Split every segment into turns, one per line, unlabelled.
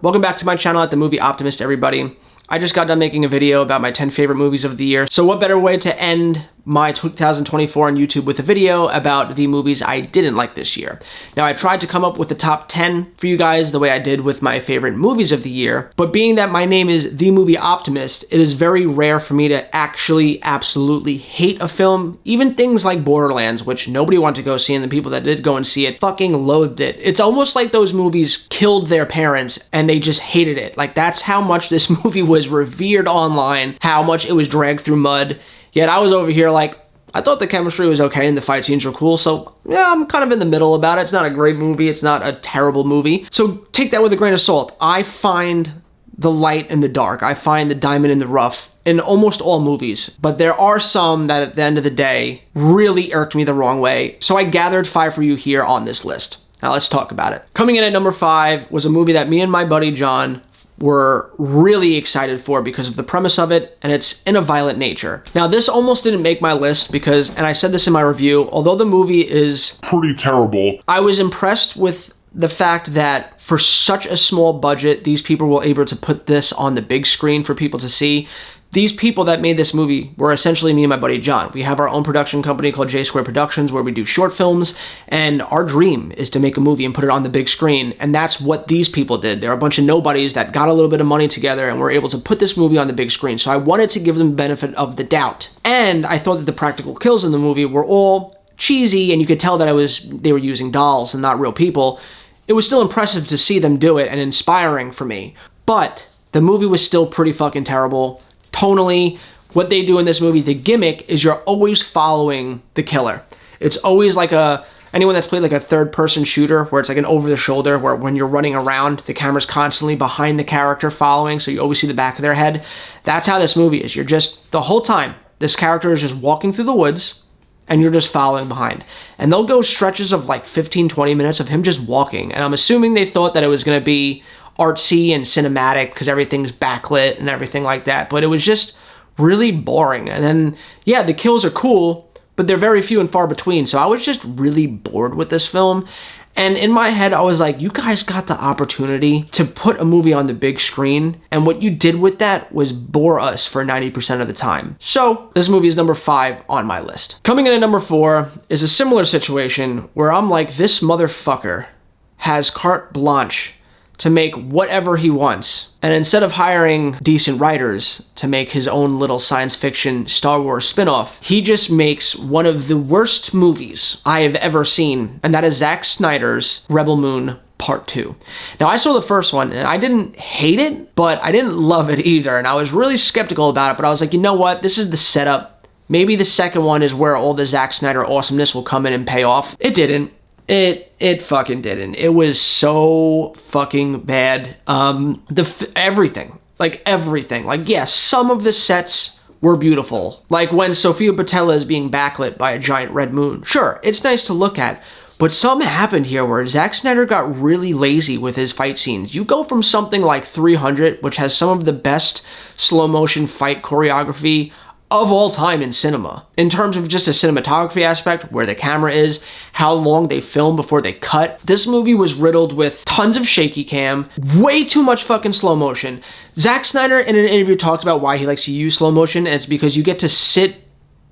Welcome back to my channel at The Movie Optimist, everybody. I just got done making a video about my 10 favorite movies of the year. So what better way to end my 2024 on YouTube with a video about the movies I didn't like this year. Now, I tried to come up with the top 10 for you guys the way I did with my favorite movies of the year, but being that my name is The Movie Optimist, it is very rare for me to actually absolutely hate a film. Even things like Borderlands, which nobody wanted to go see, and the people that did go and see it fucking loathed it. It's almost like those movies killed their parents and they just hated it. Like, that's how much this movie was revered online, how much it was dragged through mud. Yet I was over here like, I thought the chemistry was okay and the fight scenes were cool, so yeah, I'm kind of in the middle about it. It's not a great movie, it's not a terrible movie. So take that with a grain of salt. I find the light in the dark. I find the diamond in the rough in almost all movies, but there are some that at the end of the day really irked me the wrong way. So I gathered 5 for you here on this list. Now let's talk about it. Coming in at number 5 was a movie that me and my buddy John were really excited for because of the premise of it, and it's In a Violent Nature. Now, this almost didn't make my list because, and I said this in my review, although the movie is pretty terrible, I was impressed with the fact that for such a small budget, these people were able to put this on the big screen for people to see. These people that made this movie were essentially me and my buddy John. We have our own production company called J Square Productions where we do short films, and our dream is to make a movie and put it on the big screen, and that's what these people did. They're a bunch of nobodies that got a little bit of money together and were able to put this movie on the big screen, so I wanted to give them the benefit of the doubt. And I thought that the practical kills in the movie were all cheesy, and you could tell that they were using dolls and not real people. It was still impressive to see them do it and inspiring for me, but the movie was still pretty fucking terrible. Tonally, what they do in this movie, the gimmick is you're always following the killer. It's always like anyone that's played like a third-person shooter where it's like an over-the-shoulder where when you're running around, the camera's constantly behind the character following, so you always see the back of their head. That's how this movie is. You're just, the whole time, this character is just walking through the woods and you're just following behind. And they'll go stretches of like 15, 20 minutes of him just walking. And I'm assuming they thought that it was going to be artsy and cinematic because everything's backlit and everything like that, but it was just really boring. And then, yeah, the kills are cool, but they're very few and far between, so I was just really bored with this film. And in my head, I was like, you guys got the opportunity to put a movie on the big screen, and what you did with that was bore us for 90% of the time. So this movie is number 5 on my list. Coming in at number 4 is a similar situation where I'm like, this motherfucker has carte blanche to make whatever he wants. And instead of hiring decent writers to make his own little science fiction Star Wars spinoff, he just makes one of the worst movies I have ever seen, and that is Zack Snyder's Rebel Moon Part 2. Now, I saw the first one, and I didn't hate it, but I didn't love it either, and I was really skeptical about it, but I was like, you know what? This is the setup. Maybe the second one is where all the Zack Snyder awesomeness will come in and pay off. It didn't. It fucking didn't. It was so fucking bad. Everything. Like, yes, some of the sets were beautiful. Like when Sofia Boutella is being backlit by a giant red moon. Sure, it's nice to look at. But something happened here where Zack Snyder got really lazy with his fight scenes. You go from something like 300, which has some of the best slow motion fight choreography of all time in cinema. In terms of just a cinematography aspect, where the camera is, how long they film before they cut. This movie was riddled with tons of shaky cam, way too much fucking slow motion. Zack Snyder in an interview talked about why he likes to use slow motion, and it's because you get to sit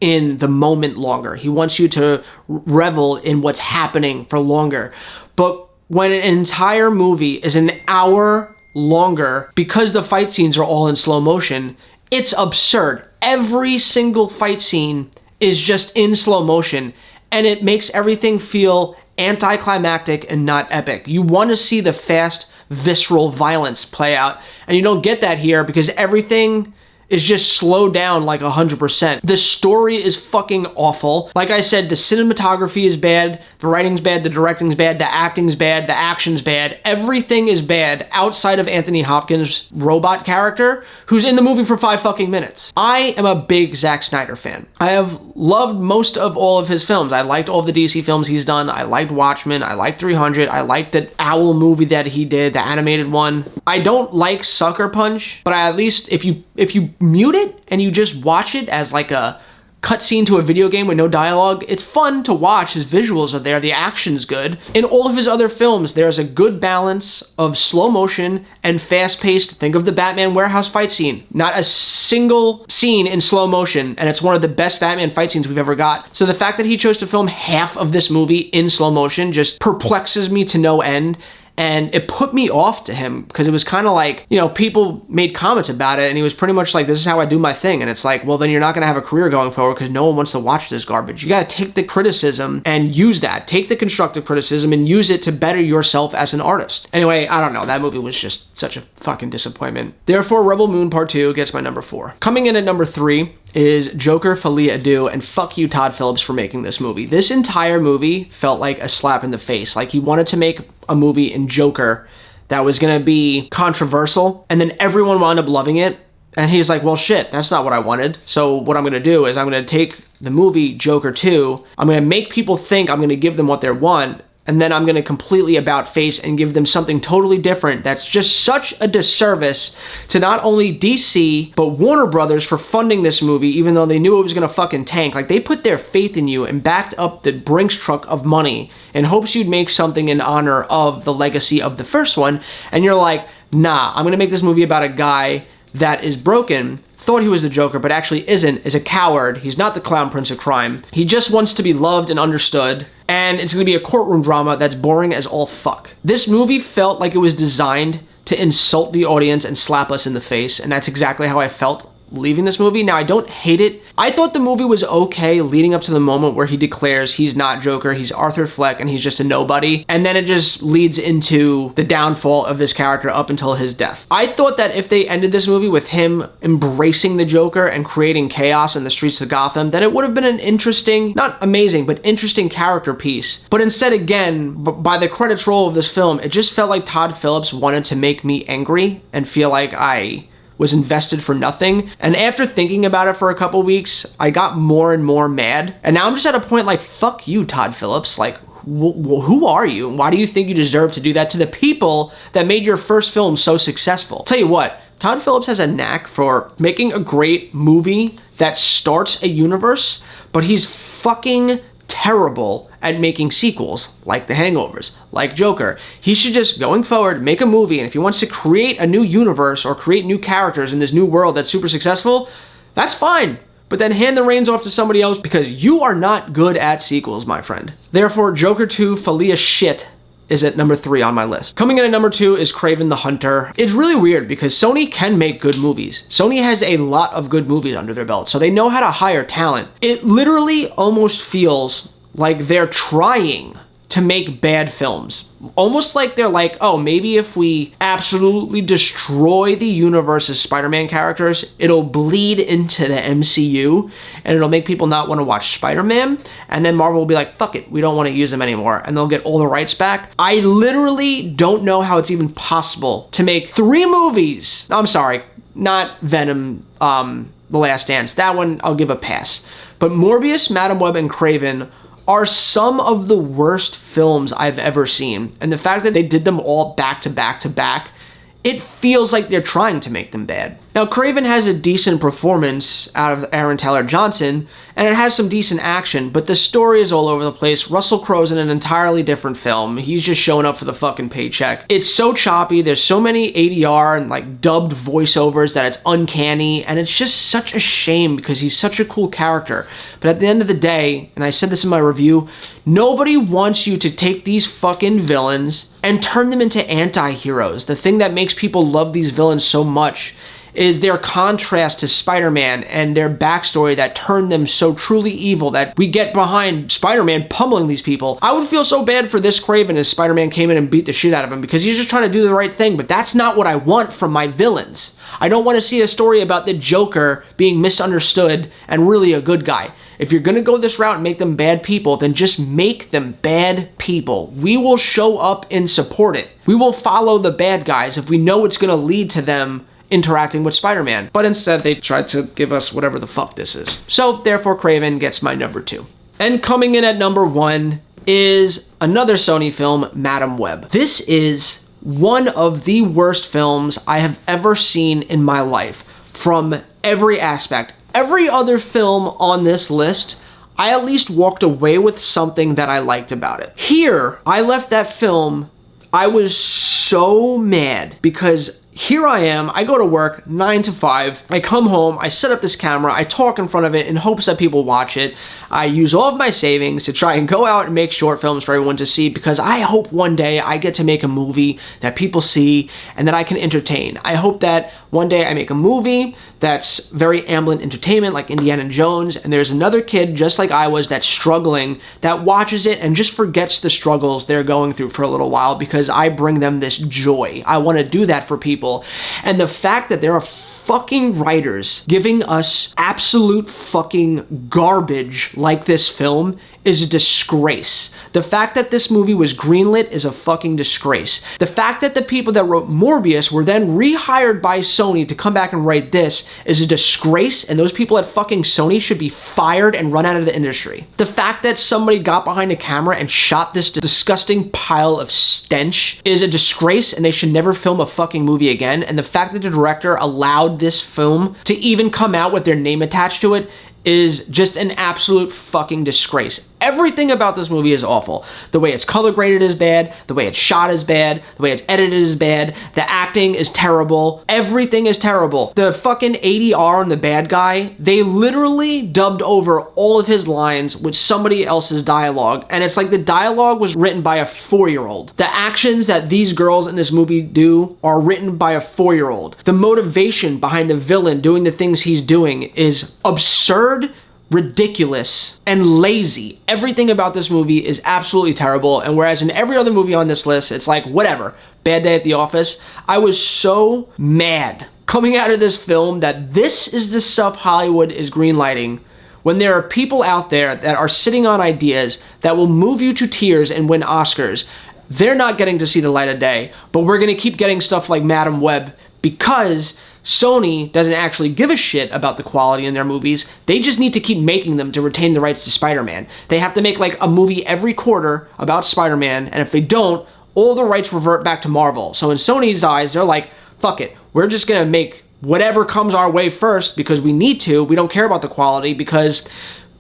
in the moment longer. He wants you to revel in what's happening for longer. But when an entire movie is an hour longer, because the fight scenes are all in slow motion, it's absurd. Every single fight scene is just in slow motion, and it makes everything feel anticlimactic and not epic. You want to see the fast, visceral violence play out, and you don't get that here because everything is just slowed down like 100%. The story is fucking awful. Like I said, the cinematography is bad, the writing's bad, the directing's bad, the acting's bad, the action's bad. Everything is bad outside of Anthony Hopkins' robot character, who's in the movie for 5 fucking minutes. I am a big Zack Snyder fan. I have loved most of all of his films. I liked all of the DC films he's done. I liked Watchmen. I liked 300. I liked the Owl movie that he did, the animated one. I don't like Sucker Punch, but at least if you mute it and you just watch it as like a cutscene to a video game with no dialogue. It's fun to watch. His visuals are there. The action's good. In all of his other films, there's a good balance of slow motion and fast-paced. Think of the Batman warehouse fight scene. Not a single scene in slow motion, and it's one of the best Batman fight scenes we've ever got. So the fact that he chose to film half of this movie in slow motion just perplexes me to no end. And it put me off to him because it was kind of like, you know, people made comments about it and he was pretty much like, this is how I do my thing. And it's like, well, then you're not going to have a career going forward because no one wants to watch this garbage. You got to take the criticism and use that. Take the constructive criticism and use it to better yourself as an artist. Anyway, I don't know. That movie was just such a fucking disappointment. Therefore, Rebel Moon Part 2 gets my number 4. Coming in at number 3 is Joker Folie à Deux, and fuck you, Todd Phillips, for making this movie. This entire movie felt like a slap in the face. Like he wanted to make a movie in Joker that was gonna be controversial, and then everyone wound up loving it, and he's like, well shit, that's not what I wanted. So what I'm gonna do is I'm gonna take the movie Joker 2, I'm gonna make people think I'm gonna give them what they want, and then I'm gonna completely about face and give them something totally different. That's just such a disservice to not only DC, but Warner Brothers for funding this movie, even though they knew it was gonna fucking tank. Like, they put their faith in you and backed up the Brinks truck of money in hopes you'd make something in honor of the legacy of the first one, and you're like, nah, I'm gonna make this movie about a guy that is broken, thought he was the Joker, but actually isn't, is a coward. He's not the clown prince of crime. He just wants to be loved and understood, and it's gonna be a courtroom drama that's boring as all fuck. This movie felt like it was designed to insult the audience and slap us in the face, and that's exactly how I felt leaving this movie. Now, I don't hate it. I thought the movie was okay leading up to the moment where he declares he's not Joker, he's Arthur Fleck, and he's just a nobody, and then it just leads into the downfall of this character up until his death. I thought that if they ended this movie with him embracing the Joker and creating chaos in the streets of Gotham, then it would have been an interesting, not amazing, but interesting character piece. But instead, again, by the credits roll of this film, it just felt like Todd Phillips wanted to make me angry and feel like I was invested for nothing. And after thinking about it for a couple weeks, I got more and more mad. And now I'm just at a point like, fuck you, Todd Phillips. Like, who are you? Why do you think you deserve to do that to the people that made your first film so successful? Tell you what, Todd Phillips has a knack for making a great movie that starts a universe, but he's fucking terrible at making sequels, like The Hangovers, like Joker. He should just, going forward, make a movie, and if he wants to create a new universe or create new characters in this new world that's super successful, that's fine. But then hand the reins off to somebody else, because you are not good at sequels, my friend. Therefore, Joker 2 Folie à Shit is at number 3 on my list. Coming in at number 2 is Kraven the Hunter. It's really weird because Sony can make good movies. Sony has a lot of good movies under their belt, so they know how to hire talent. It literally almost feels like they're trying to make bad films. Almost like they're like, oh, maybe if we absolutely destroy the universe's Spider-Man characters, it'll bleed into the MCU and it'll make people not want to watch Spider-Man. And then Marvel will be like, fuck it, we don't want to use them anymore. And they'll get all the rights back. I literally don't know how it's even possible to make 3 movies. I'm sorry, not Venom, The Last Dance. That one I'll give a pass. But Morbius, Madam Web, and Kraven are some of the worst films I've ever seen. And the fact that they did them all back to back to back, it feels like they're trying to make them bad. Now, Kraven has a decent performance out of Aaron Taylor Johnson, and it has some decent action, but the story is all over the place. Russell Crowe's in an entirely different film. He's just showing up for the fucking paycheck. It's so choppy. There's so many ADR and like dubbed voiceovers that it's uncanny, and it's just such a shame because he's such a cool character. But at the end of the day, and I said this in my review, nobody wants you to take these fucking villains and turn them into anti-heroes. The thing that makes people love these villains so much is their contrast to Spider-Man and their backstory that turned them so truly evil that we get behind Spider-Man pummeling these people. I would feel so bad for this Kraven if Spider-Man came in and beat the shit out of him because he's just trying to do the right thing, but that's not what I want from my villains. I don't want to see a story about the Joker being misunderstood and really a good guy. If you're gonna go this route and make them bad people, then just make them bad people. We will show up and support it. We will follow the bad guys if we know it's gonna lead to them interacting with Spider-Man. But instead, they tried to give us whatever the fuck this is. So, therefore, Kraven gets my number 2. And coming in at number 1 is another Sony film, Madam Web. This is one of the worst films I have ever seen in my life from every aspect. Every other film on this list, I at least walked away with something that I liked about it. Here, I left that film, I was so mad because here I am, I go to work 9 to 5, I come home, I set up this camera, I talk in front of it in hopes that people watch it. I use all of my savings to try and go out and make short films for everyone to see because I hope one day I get to make a movie that people see and that I can entertain. I hope that one day I make a movie that's very Amblin Entertainment like Indiana Jones, and there's another kid just like I was that's struggling, that watches it and just forgets the struggles they're going through for a little while because I bring them this joy. I want to do that for people. And the fact that there are fucking writers giving us absolute fucking garbage like this film is a disgrace. The fact that this movie was greenlit is a fucking disgrace. The fact that the people that wrote Morbius were then rehired by Sony to come back and write this is a disgrace, and those people at fucking Sony should be fired and run out of the industry. The fact that somebody got behind a camera and shot this disgusting pile of stench is a disgrace, and they should never film a fucking movie again. And the fact that the director allowed this film to even come out with their name attached to it is just an absolute fucking disgrace. Everything about this movie is awful. The way it's color graded is bad, the way it's shot is bad, the way it's edited is bad, the acting is terrible, everything is terrible. The fucking ADR on the bad guy, they literally dubbed over all of his lines with somebody else's dialogue, and it's like the dialogue was written by a 4-year-old. The actions that these girls in this movie do are written by a 4-year-old. The motivation behind the villain doing the things he's doing is absurd, ridiculous, and lazy. Everything about this movie is absolutely terrible, and whereas in every other movie on this list, it's like, whatever, bad day at the office, I was so mad coming out of this film that this is the stuff Hollywood is greenlighting when there are people out there that are sitting on ideas that will move you to tears and win Oscars. They're not getting to see the light of day, but we're gonna keep getting stuff like Madam Web because Sony doesn't actually give a shit about the quality in their movies. They just need to keep making them to retain the rights to Spider-Man. They have to make like a movie every quarter about Spider-Man, and if they don't, all the rights revert back to Marvel. So in Sony's eyes, they're like, fuck it, we're just gonna make whatever comes our way first because we need to. We don't care about the quality because,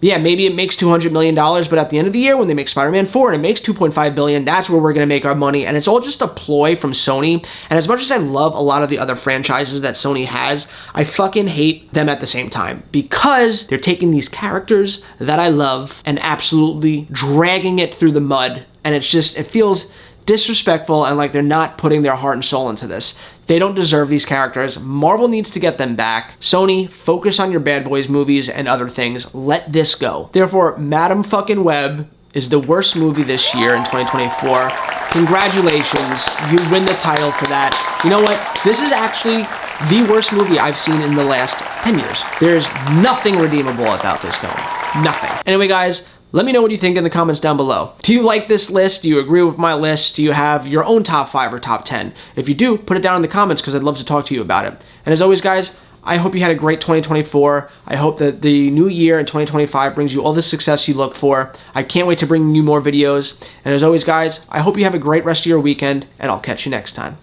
yeah, maybe it makes $200 million, but at the end of the year, when they make Spider-Man 4 and it makes $2.5 billion, that's where we're gonna make our money. And it's all just a ploy from Sony. And as much as I love a lot of the other franchises that Sony has, I fucking hate them at the same time because they're taking these characters that I love and absolutely dragging it through the mud. And it's just, it feels disrespectful and like they're not putting their heart and soul into this. They don't deserve these characters. Marvel needs to get them back. Sony, focus on your Bad Boys movies and other things. Let this go. Therefore, Madam fucking Web is the worst movie this year in 2024. Congratulations, you win the title for that. You know what? This is actually the worst movie I've seen in the last 10 years. There's nothing redeemable about this film. Nothing. Anyway, guys, let me know what you think in the comments down below. Do you like this list? Do you agree with my list? Do you have your own top 5 or top 10? If you do, put it down in the comments because I'd love to talk to you about it. And as always, guys, I hope you had a great 2024. I hope that the new year in 2025 brings you all the success you look for. I can't wait to bring you more videos. And as always, guys, I hope you have a great rest of your weekend, and I'll catch you next time.